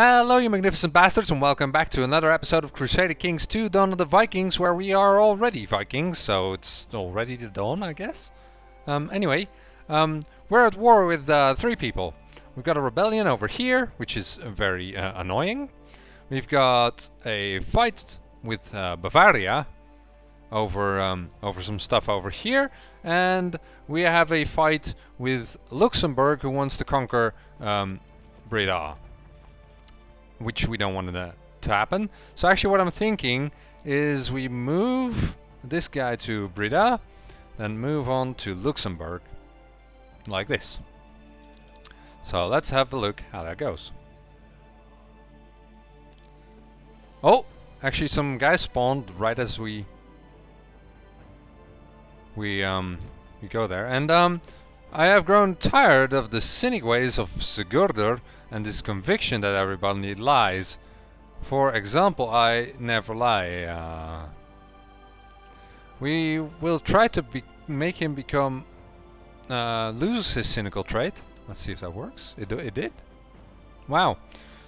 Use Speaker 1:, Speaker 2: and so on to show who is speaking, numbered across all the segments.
Speaker 1: Hello you magnificent bastards and welcome back to another episode of Crusader Kings 2 Dawn of the Vikings, where we are already Vikings, so it's already the dawn, I guess. Anyway, we're at war with 3 people. We've got a rebellion over here, which is very annoying. We've got a fight with Bavaria over some stuff over here, and we have a fight with Luxembourg, who wants to conquer Breda, which we don't want to happen. So actually what I'm thinking is we move this guy to Breda, then move on to Luxembourg, like this. So let's have a look how that goes. Oh, actually some guys spawned right as we go there, and I have grown tired of the cynic ways of Crusader and this conviction that everybody lies. For example, I never lie. We will try to make him become lose his cynical trait. Let's see if that works. It did. Wow.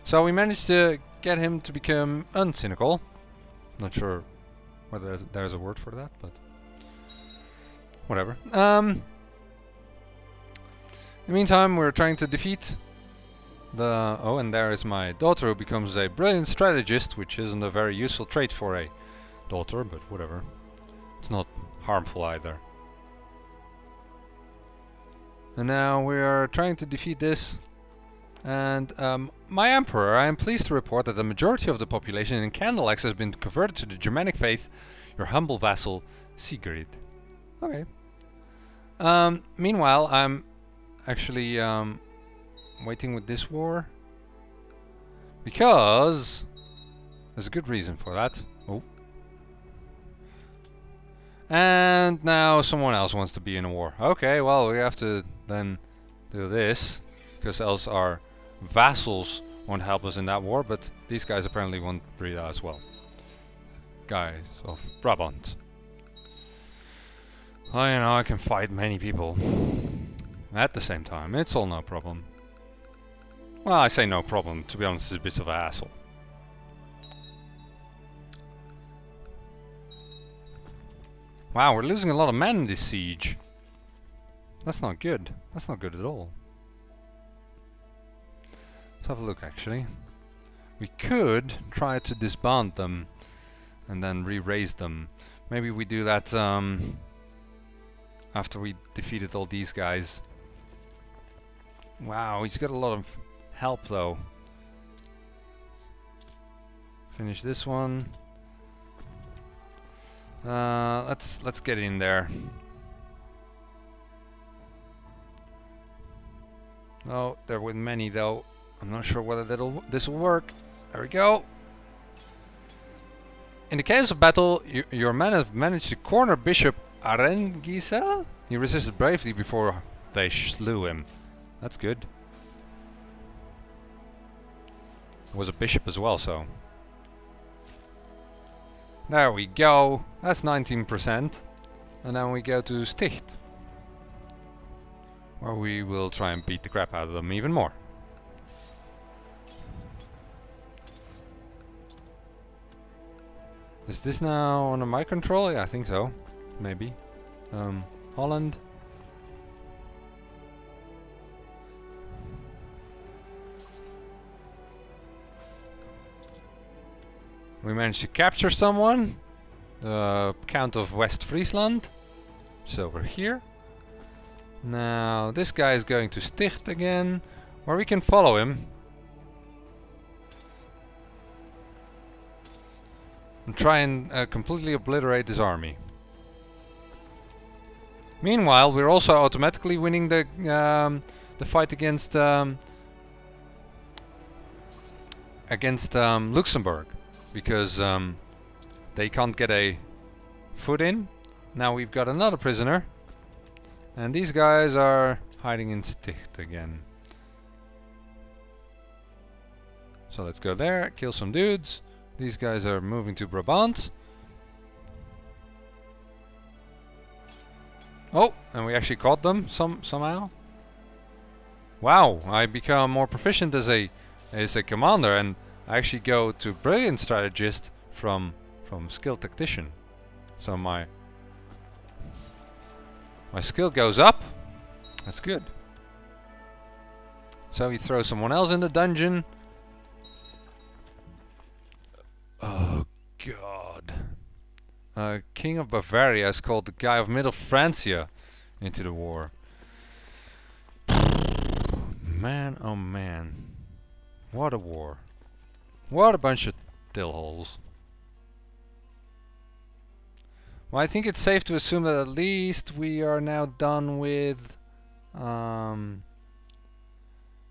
Speaker 1: So we managed to get him to become uncynical. Not sure whether there's a word for that, but whatever. In the meantime, we're trying to defeat the... Oh, and there is my daughter, who becomes a brilliant strategist, which isn't a very useful trait for a daughter, but whatever. It's not harmful either. And now we are trying to defeat this. And my emperor, I am pleased to report that the majority of the population in Candleaxe has been converted to the Germanic faith. Your humble vassal, Sigrid. Okay. Meanwhile, I'm actually waiting with this war because there's a good reason for that. Oh. And now someone else wants to be in a war. Okay, well, we have to then do this, because else our vassals won't help us in that war, but these guys apparently want Breda as well. Guys of Brabant. I know I can fight many people at the same time. It's all no problem. Well, I say no problem. To be honest, it's a bit of a hassle. Wow, we're losing a lot of men in this siege. That's not good. That's not good at all. Let's have a look, actually. We could try to disband them and then re-raise them. Maybe we do that after we defeated all these guys. Wow, he's got a lot of help though. Finish this one. Let's get in there. Oh, there were many though. I'm not sure whether this will work. There we go. In the case of battle, your men have managed to corner Bishop Arengisel. He resisted bravely before they slew him. That's good. Was a bishop as well, so there we go. That's 19%, and then we go to Sticht, where we will try and beat the crap out of them even more. Is this now under my control? Yeah, I think so. Maybe. Holland. We managed to capture someone. The Count of West Friesland. It's over here. Now this guy is going to Sticht again, where we can follow him and try and completely obliterate his army. Meanwhile, we're also automatically winning the fight against Luxembourg, because they can't get a foot in. Now we've got another prisoner, and these guys are hiding in Sticht again. So let's go there, kill some dudes. These guys are moving to Brabant. Oh, and we actually caught them somehow. Wow, I become more proficient as a is a commander, and I actually go to brilliant strategist from skilled tactician. So my skill goes up. That's good. So we throw someone else in the dungeon. Oh god. King of Bavaria has called the guy of Middle Francia into the war. Man, oh man. What a war. What a bunch of dillholes. Well, I think it's safe to assume that at least we are now done with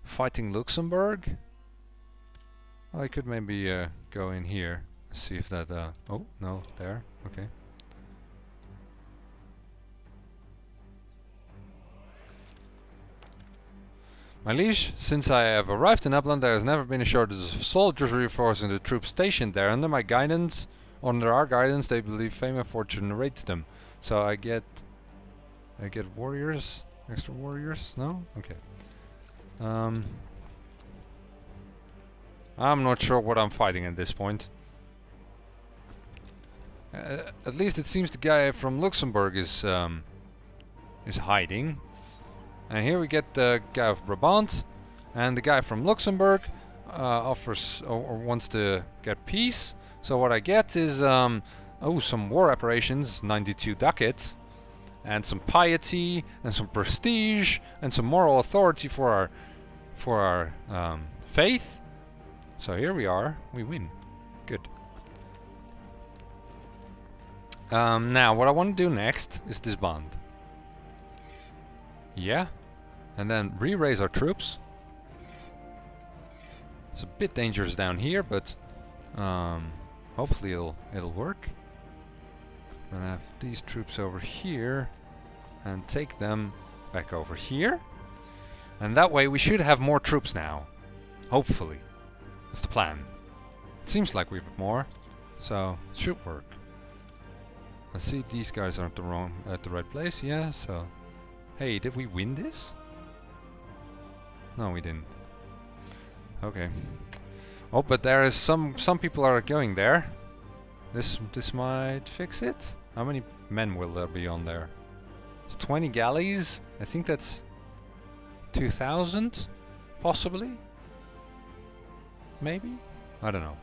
Speaker 1: fighting Luxembourg. I could maybe go in here, see if that oh no, there, okay. My liege, since I have arrived in Upland, there has never been a shortage of soldiers reinforcing the troops stationed there. Under my guidance, under our guidance, they believe fame and fortune awaits them. So I get warriors, extra warriors. No, okay. I'm not sure what I'm fighting at this point. At least it seems the guy from Luxembourg is hiding. And here we get the guy of Brabant, and the guy from Luxembourg offers or wants to get peace. So what I get is some war reparations, 92 ducats, and some piety, and some prestige, and some moral authority for our faith. So here we are, we win. Good. Now what I want to do next is disband. Yeah. And then re-raise our troops. It's a bit dangerous down here, but hopefully it'll work. Then have these troops over here and take them back over here. And that way we should have more troops now. Hopefully. That's the plan. It seems like we have more, so it should work. Let's see, these guys aren't at the right place, yeah, so... Hey, did we win this? No, we didn't. Okay. Oh, but there is some people are going there. This might fix it. How many men will there be on there? It's 20 galleys. I think that's 2,000, possibly. Maybe. I don't know.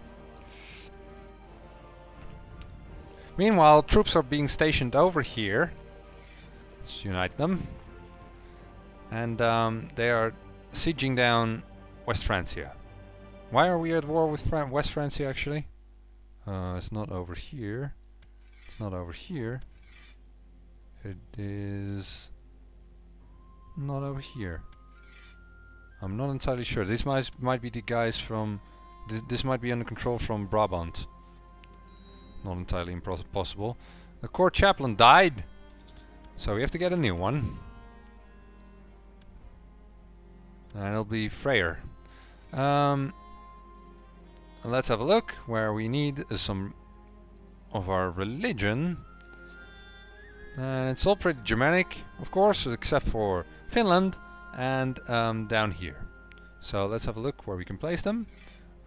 Speaker 1: Meanwhile, troops are being stationed over here. Let's unite them. And they are sieging down West Francia. Why are we at war with West Francia actually? It's not over here. It's not over here. It is not over here. I'm not entirely sure. This might be the guys from... This might be under control from Brabant. Not entirely impossible. The court chaplain died. So we have to get a new one. And it'll be Freyer. Let's have a look where we need some of our religion. And it's all pretty Germanic, of course, except for Finland and down here. So let's have a look where we can place them.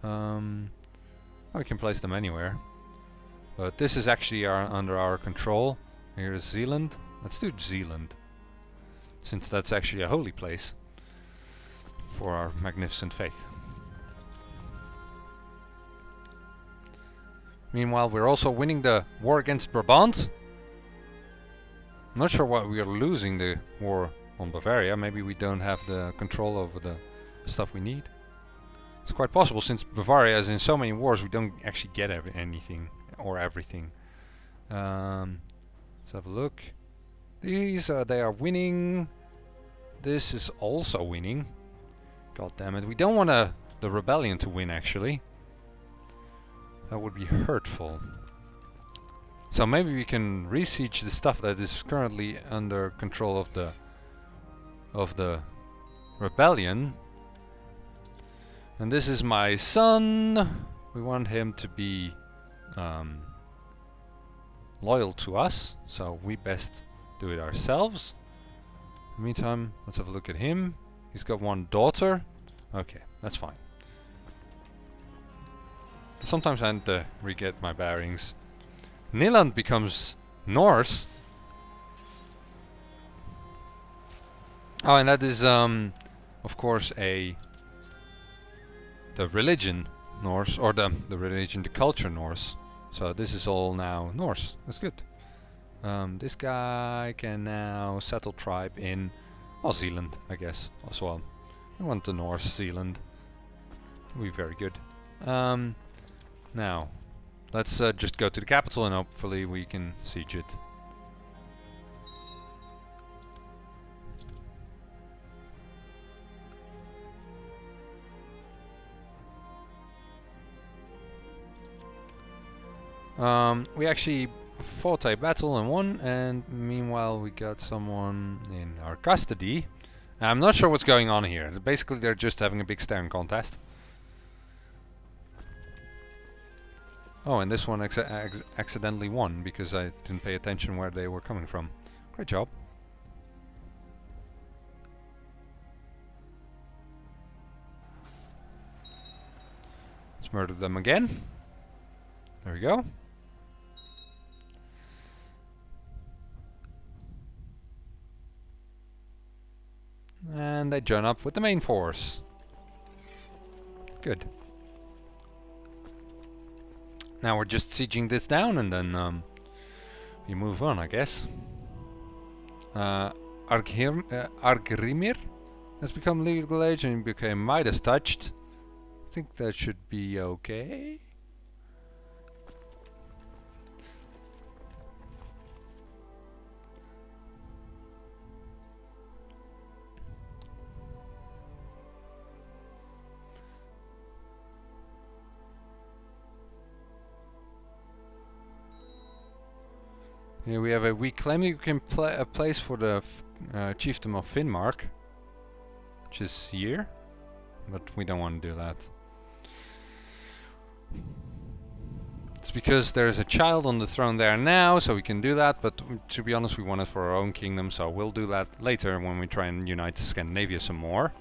Speaker 1: We can place them anywhere. But this is actually under our control. Here's Zealand. Let's do Zealand, since that's actually a holy place for our magnificent faith. Meanwhile, we're also winning the war against Brabant. I'm not sure why we are losing the war on Bavaria. Maybe we don't have the control over the stuff we need. It's quite possible, since Bavaria is in so many wars, we don't actually get anything or everything. Let's have a look. These they are winning. This is also winning. God damn it! We don't want the rebellion to win. Actually, that would be hurtful. So maybe we can re-siege the stuff that is currently under control of the rebellion. And this is my son. We want him to be loyal to us, so we best do it ourselves. In the meantime, let's have a look at him. He's got one daughter. Okay, that's fine. sometimes I need to re-get my bearings. Nyland becomes Norse. Oh, and that is of course the religion Norse, or the religion, the culture Norse. So this is all now Norse. That's good. This guy can now settle tribe in, well, Zealand, I guess, as well. I want the Norse Zealand. Will be very good. Now, let's just go to the capital and hopefully we can siege it. We actually fought a battle and won, and meanwhile we got someone in our custody. I'm not sure what's going on here. Basically they're just having a big staring contest. Oh, and this one accidentally won because I didn't pay attention where they were coming from. Great job. Let's murder them again. There we go. And they join up with the main force. Good. Now we're just sieging this down and then we move on, I guess. Argrimir has become legal age and became Midas touched. I think that should be okay. Here we have we claim you can play a place for the chiefdom of Finnmark, which is here, but we don't want to do that. It's because there's a child on the throne there now, so we can do that, but to be honest we want it for our own kingdom, so we'll do that later when we try and unite Scandinavia some more.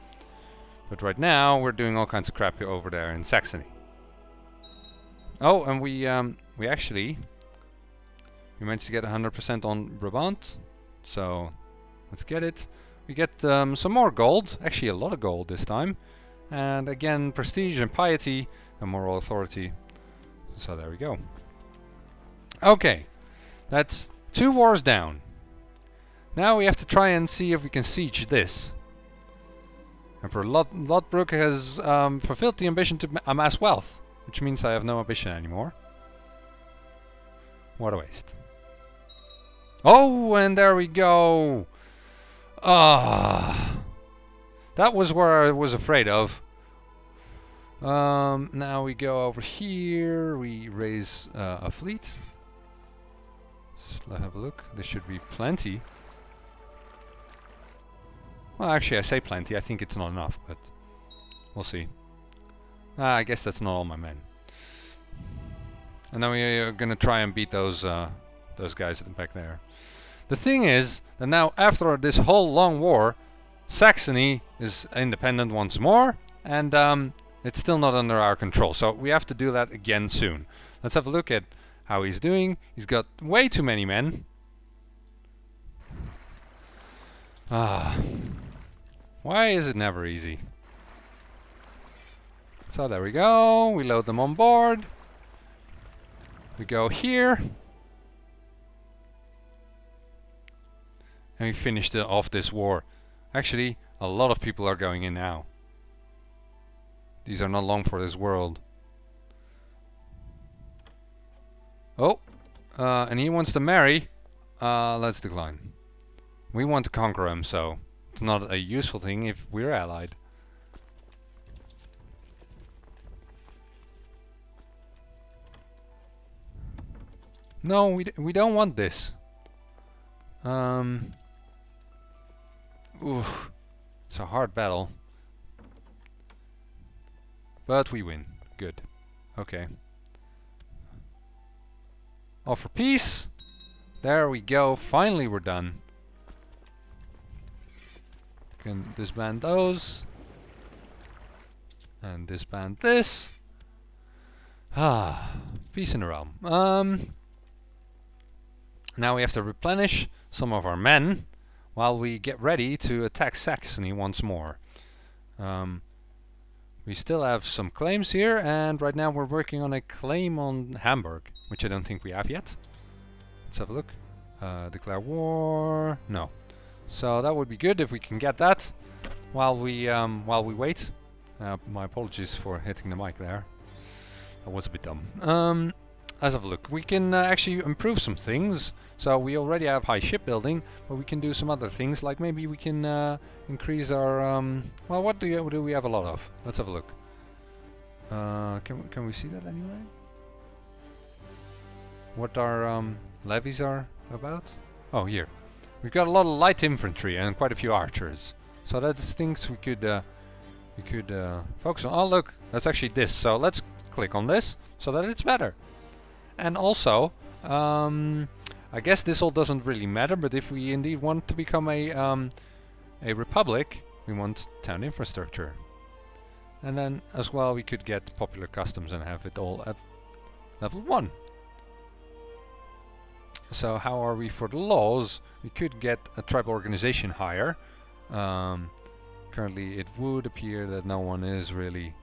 Speaker 1: But right now we're doing all kinds of crap over there in Saxony. Oh, and we actually... We managed to get 100% on Brabant, so let's get it. We get some more gold, actually a lot of gold this time. And again, prestige and piety and moral authority. So there we go. Okay, that's 2 wars down. Now we have to try and see if we can siege this. Emperor Lodbrok has fulfilled the ambition to amass wealth, which means I have no ambition anymore. What a waste. Oh, and there we go. Ah, that was where I was afraid of. Now we go over here. We raise a fleet. Let's have a look. There should be plenty. Well, actually, I say plenty. I think it's not enough, but we'll see. I guess that's not all my men. And then we are gonna try and beat those guys at the back there. The thing is that now, after this whole long war, Saxony is independent once more, and it's still not under our control. So we have to do that again soon. Let's have a look at how he's doing. He's got way too many men. Why is it never easy? So there we go. We load them on board. We go here. And we finished off this war. Actually, a lot of people are going in now. These are not long for this world. Oh, and he wants to marry. Let's decline. We want to conquer him, so it's not a useful thing if we're allied. No, we don't want this. Oof, it's a hard battle. But we win. Good. Okay. Offer peace. There we go. Finally we're done. Can disband those. And disband this. Ah, peace in the realm. Now we have to replenish some of our men while we get ready to attack Saxony once more. We still have some claims here, and right now we're working on a claim on Hamburg, which I don't think we have yet. Let's have a look. Declare war. No. So that would be good if we can get that while we wait. My apologies for hitting the mic there. That was a bit dumb. Let's have a look. We can actually improve some things. So we already have high shipbuilding, but we can do some other things, like maybe we can increase our... well, what do we have a lot of? Let's have a look. Can we see that anyway? What our levies are about? Oh, here. We've got a lot of light infantry and quite a few archers. So that's things we could focus on. Oh, look, that's actually this. So let's click on this so that it's better. And also, I guess this all doesn't really matter, but if we indeed want to become a republic, we want town infrastructure. And then as well we could get popular customs and have it all at level 1. So how are we for the laws? We could get a tribal organization higher. Currently it would appear that no one is really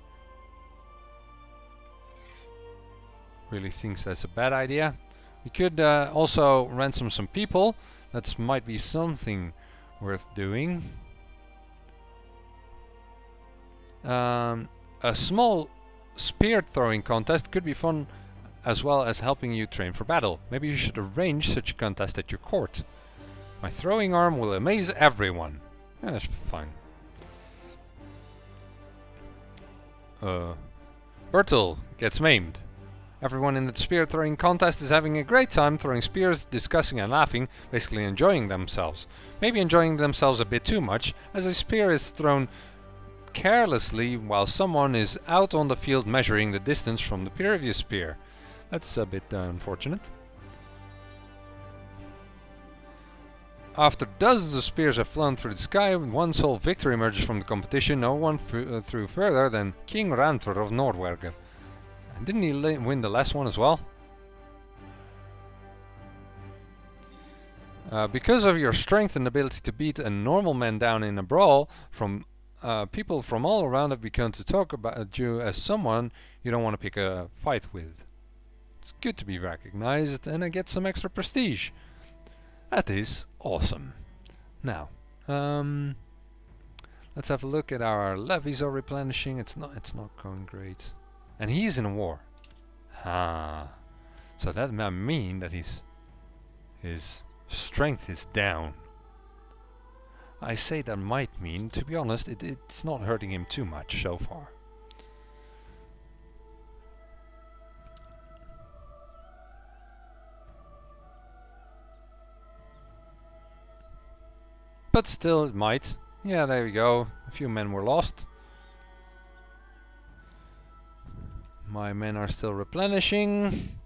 Speaker 1: thinks that's a bad idea. We could also ransom some people. That might be something worth doing. A small spear throwing contest could be fun, as well as helping you train for battle. Maybe you should arrange such a contest at your court. My throwing arm will amaze everyone. Yeah, that's fine. Bertel gets maimed. Everyone in the spear throwing contest is having a great time throwing spears, discussing and laughing, basically enjoying themselves. Maybe enjoying themselves a bit too much, as a spear is thrown carelessly while someone is out on the field measuring the distance from the previous spear. That's a bit unfortunate. After dozens of spears have flown through the sky, one sole victory emerges from the competition. No one threw further than King Rantver of Nordwerger. Didn't he win the last one as well? Because of your strength and ability to beat a normal man down in a brawl, people from all around have begun to talk about you as someone you don't want to pick a fight with. It's good to be recognized, and I get some extra prestige. That is awesome. Now, let's have a look at our levies are replenishing. It's not going great. And he's in a war. Ah. So that might mean that his strength is down. I say that might mean, to be honest, it's not hurting him too much so far. But still it might. Yeah, there we go. A few men were lost. My men are still replenishing.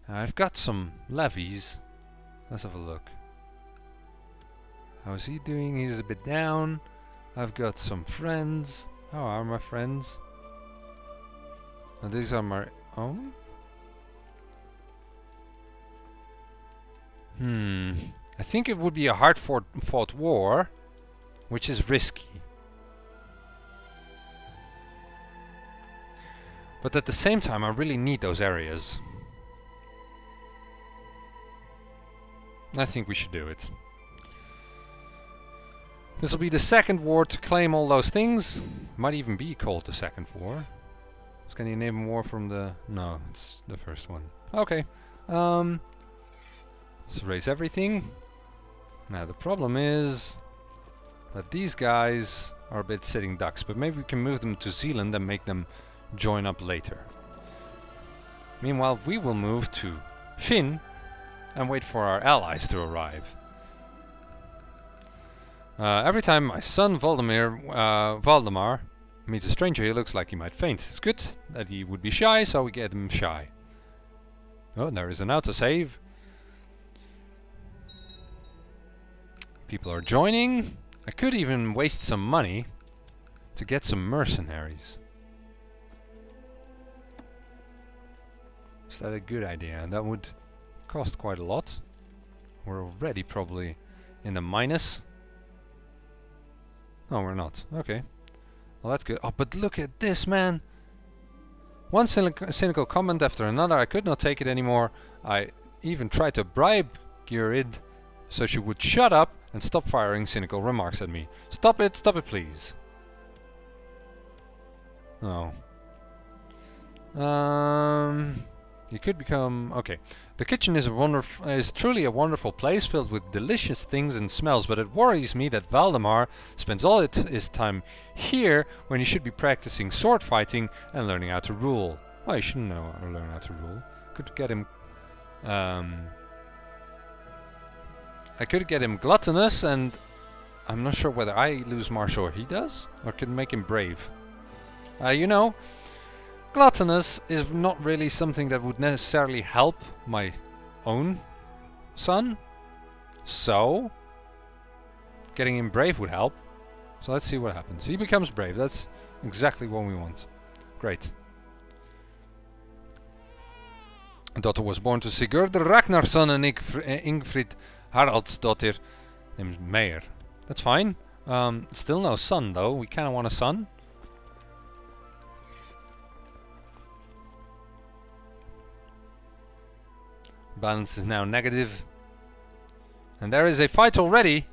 Speaker 1: I've got some levies. Let's have a look. How is he doing? He's a bit down. I've got some friends. How are my friends? And these are my own? I think it would be a hard fought war, which is risky. But at the same time, I really need those areas. I think we should do it. This will be the second war to claim all those things. Might even be called the second war. Scandinavian war from the... No, it's the first one. Okay. Let's erase everything. Now the problem is that these guys are a bit sitting ducks, but maybe we can move them to Zealand and make them join up later. Meanwhile, we will move to Finn and wait for our allies to arrive. Every time my son Valdemar meets a stranger, he looks like he might faint. It's good that he would be shy, so we get him shy. Oh, there is an autosave. People are joining. I could even waste some money to get some mercenaries. Is that a good idea? That would cost quite a lot. We're already probably in the minus. No, we're not. Okay. Well, that's good. Oh, but look at this, man! One cynical comment after another. I could not take it anymore. I even tried to bribe Gyrid so she would shut up and stop firing cynical remarks at me. Stop it, please. Oh. You could become... Okay. The kitchen is truly a wonderful place filled with delicious things and smells, but it worries me that Valdemar spends all his time here when he should be practicing sword fighting and learning how to rule. Well, he shouldn't know how to learn how to rule. Could get him... I could get him gluttonous, and I'm not sure whether I lose martial or he does, or could make him brave. You know, gluttonous is not really something that would necessarily help my own son, so getting him brave would help. So let's see what happens. He becomes brave. That's exactly what we want. Great. A daughter was born to Sigurd Ragnarsson and Ingfrid Haraldsdottir, named Meyer. That's fine. Still no son though. We kind of want a son. Balance is now negative. And there is a fight already.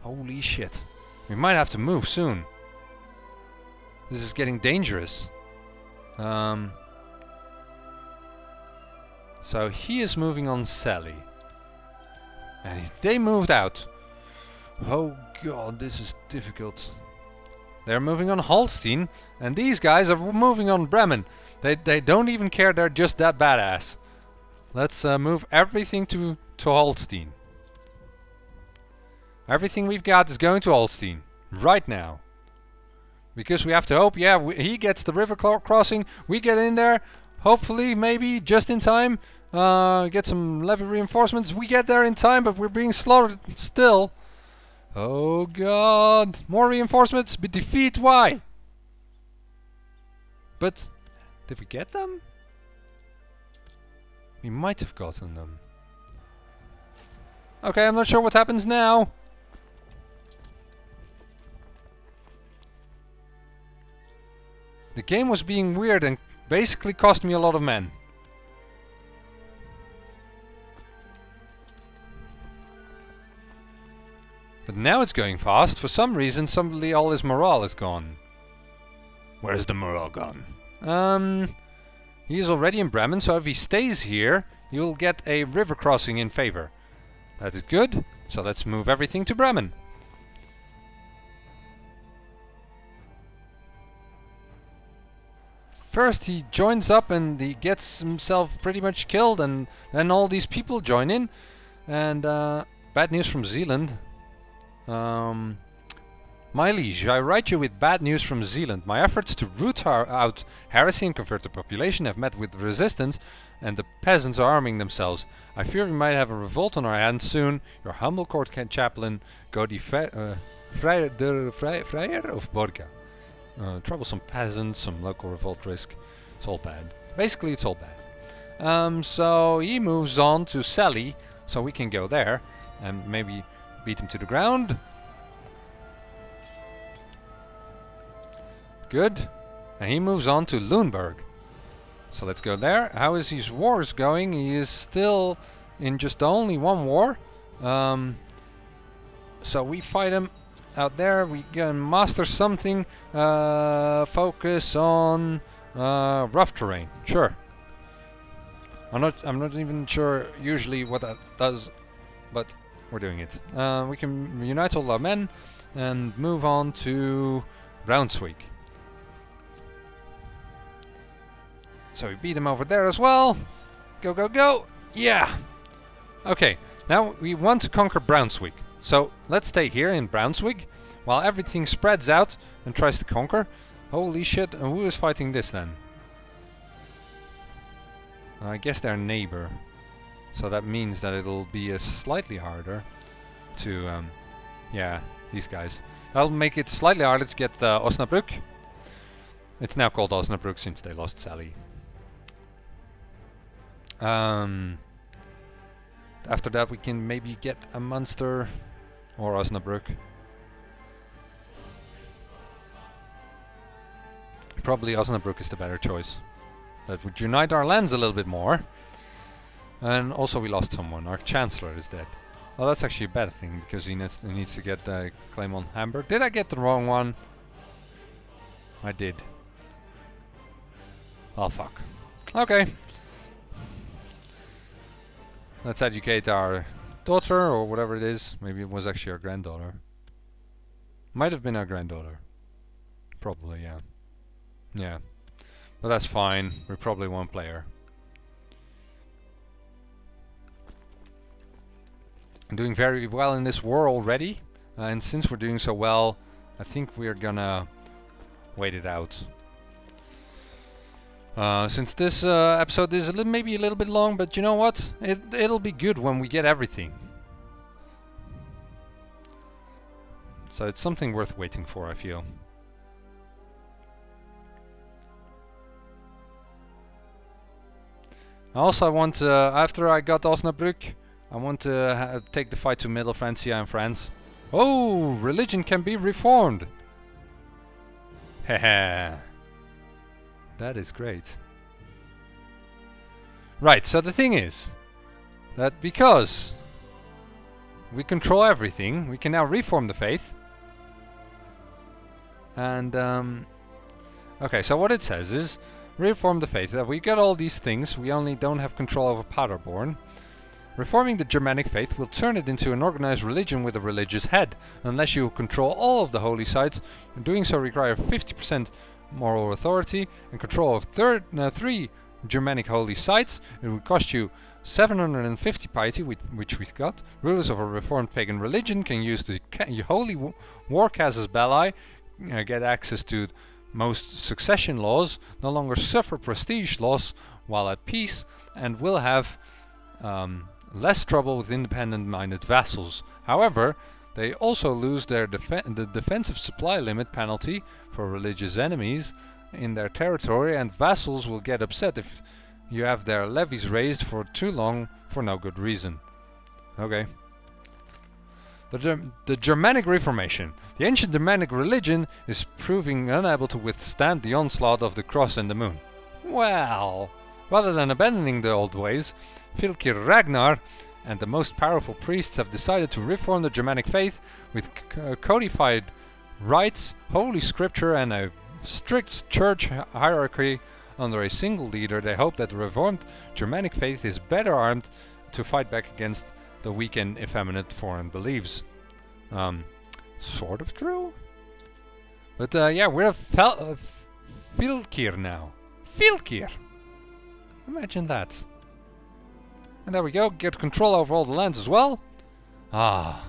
Speaker 1: Holy shit. We might have to move soon. This is getting dangerous. So he is moving on Sally. And they moved out. Oh god, this is difficult. They're moving on Holstein. And these guys are moving on Bremen. They don't even care, they're just that badass. Let's move everything to Holstein. Everything we've got is going to Holstein. Right now. Because we have to hope, yeah, he gets the river crossing. We get in there. Hopefully, maybe, just in time. Get some levy reinforcements. We get there in time, but we're being slaughtered still. Oh god. More reinforcements, but defeat, why? But, did we get them? We might have gotten them. Okay, I'm not sure what happens now. The game was being weird and basically cost me a lot of men. But now it's going fast. For some reason, suddenly all his morale is gone. Where's the morale gone? He's already in Bremen, so if he stays here, he will get a river crossing in favor. That is good, so let's move everything to Bremen. First he joins up and he gets himself pretty much killed, and then all these people join in. And bad news from Zealand. My liege, I write you with bad news from Zealand. My efforts to root out heresy and convert the population have met with resistance, and the peasants are arming themselves. I fear we might have a revolt on our hands soon. Your humble court chaplain, Godi Friar of Borga. Troublesome peasants, some local revolt risk. It's all bad. Basically, it's all bad. So he moves on to Sally, so we can go there and maybe beat him to the ground. Good. And he moves on to Lundberg. So let's go there. How is his wars going? He is still in just only one war. So we fight him out there. We can master something. Focus on rough terrain. Sure. I'm not even sure usually what that does, but we're doing it. We can unite all our men and move on to Brunswick. So we beat him over there as well. Go, go, go. Yeah. Okay. Now we want to conquer Brunswick. So let's stay here in Brunswick while everything spreads out and tries to conquer. Holy shit. And who is fighting this then? I guess their neighbor. So that means that it'll be slightly harder to... yeah, these guys. That'll make it slightly harder to get Osnabrück. It's now called Osnabrück since they lost Sally. After that we can maybe get a Munster or Osnabrück. Probably Osnabrück is the better choice. That would unite our lands a little bit more. And also we lost someone. Our Chancellor is dead. Well, that's actually a bad thing, because he needs to get the claim on Hamburg. Did I get the wrong one? I did. Oh, fuck. Okay. Let's educate our daughter, or whatever it is. Maybe it was actually our granddaughter. Might have been our granddaughter. Probably, yeah. Yeah. But that's fine. We probably won't play her. I'm doing very well in this war already. And since we're doing so well, I think we're gonna wait it out. Since this episode is maybe a little bit long, but you know what? It'll be good when we get everything. So it's something worth waiting for, I feel. Also, I want to, after I got Osnabrück, I want to take the fight to Middle Francia and France. Oh, religion can be reformed! Haha. That is great. Right, so the thing is that because we control everything, we can now reform the faith. And okay, so what it says is reform the faith. We got all these things, we only don't have control over Paderborn. Reforming the Germanic faith will turn it into an organized religion with a religious head. Unless you control all of the holy sites, and doing so requires 50% moral authority and control of 3 Germanic holy sites. It would cost you 750 piety, which we've got. Rulers of a reformed pagan religion can use the holy war casus belli, get access to most succession laws, no longer suffer prestige loss while at peace, and will have less trouble with independent-minded vassals. However, they also lose their the defensive supply limit penalty for religious enemies in their territory, and vassals will get upset if you have their levies raised for too long for no good reason. Okay. The Germanic Reformation. The ancient Germanic religion is proving unable to withstand the onslaught of the cross and the moon. Well, rather than abandoning the old ways, Fylkir Ragnar and the most powerful priests have decided to reform the Germanic faith with codified rites, holy scripture, and a strict church hierarchy under a single leader. They hope that the reformed Germanic faith is better armed to fight back against the weak and effeminate foreign beliefs. Sort of true. But yeah, we're a Fylkir now. Fylkir! Imagine that. And there we go, get control over all the lands as well. Ah.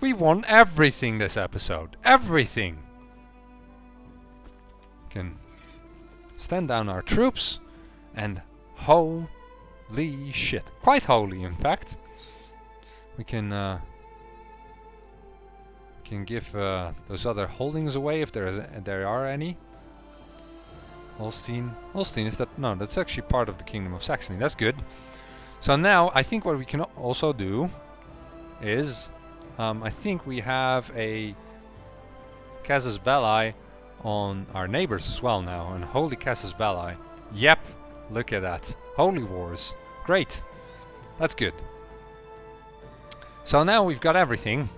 Speaker 1: We won everything this episode. Everything! Can stand down our troops and holy shit. Quite holy, in fact. We can give those other holdings away if there are any. Holstein is that? No, that's actually part of the Kingdom of Saxony. That's good. So now I think what we can also do is I think we have a casus belli on our neighbors as well now, and holy casus belli. Yep, look at that. Holy wars. Great. That's good. So now we've got everything.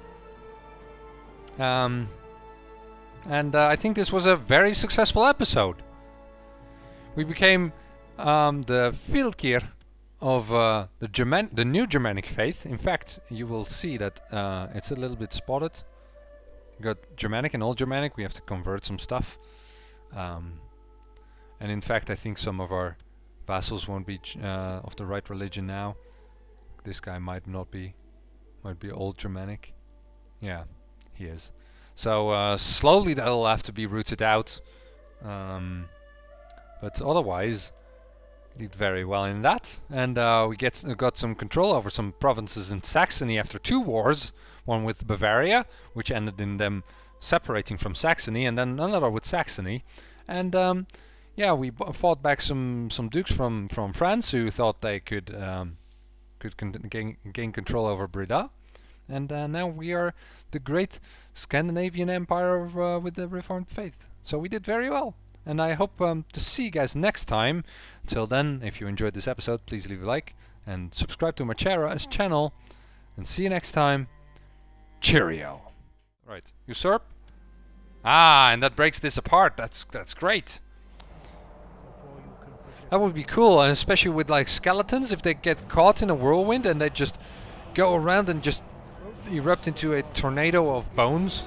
Speaker 1: And I think this was a very successful episode. We became the Fylkir of the new Germanic faith. In fact, you will see that it's a little bit spotted. We got Germanic and Old Germanic. We have to convert some stuff. And in fact, I think some of our vassals won't be of the right religion now. This guy might not be. Might be Old Germanic. Yeah, he is. So slowly that'll have to be rooted out. But otherwise, we did very well in that. And we got some control over some provinces in Saxony after 2 wars. One with Bavaria, which ended in them separating from Saxony, and then another with Saxony. And yeah, we fought back some dukes from France who thought they could gain control over Breda, and now we are the great Scandinavian empire with the Reformed faith. So we did very well, and I hope to see you guys next time. Till then, if you enjoyed this episode, please leave a like and subscribe to my channel, and see you next time. Cheerio. Right, usurp. Ah, and that breaks this apart. That's great. That would be cool, and especially with like skeletons, if they get caught in a whirlwind and they just go around and just erupt into a tornado of bones.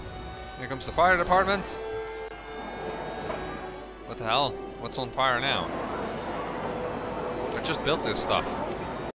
Speaker 1: Here comes the fire department. What the hell? What's on fire now? I just built this stuff.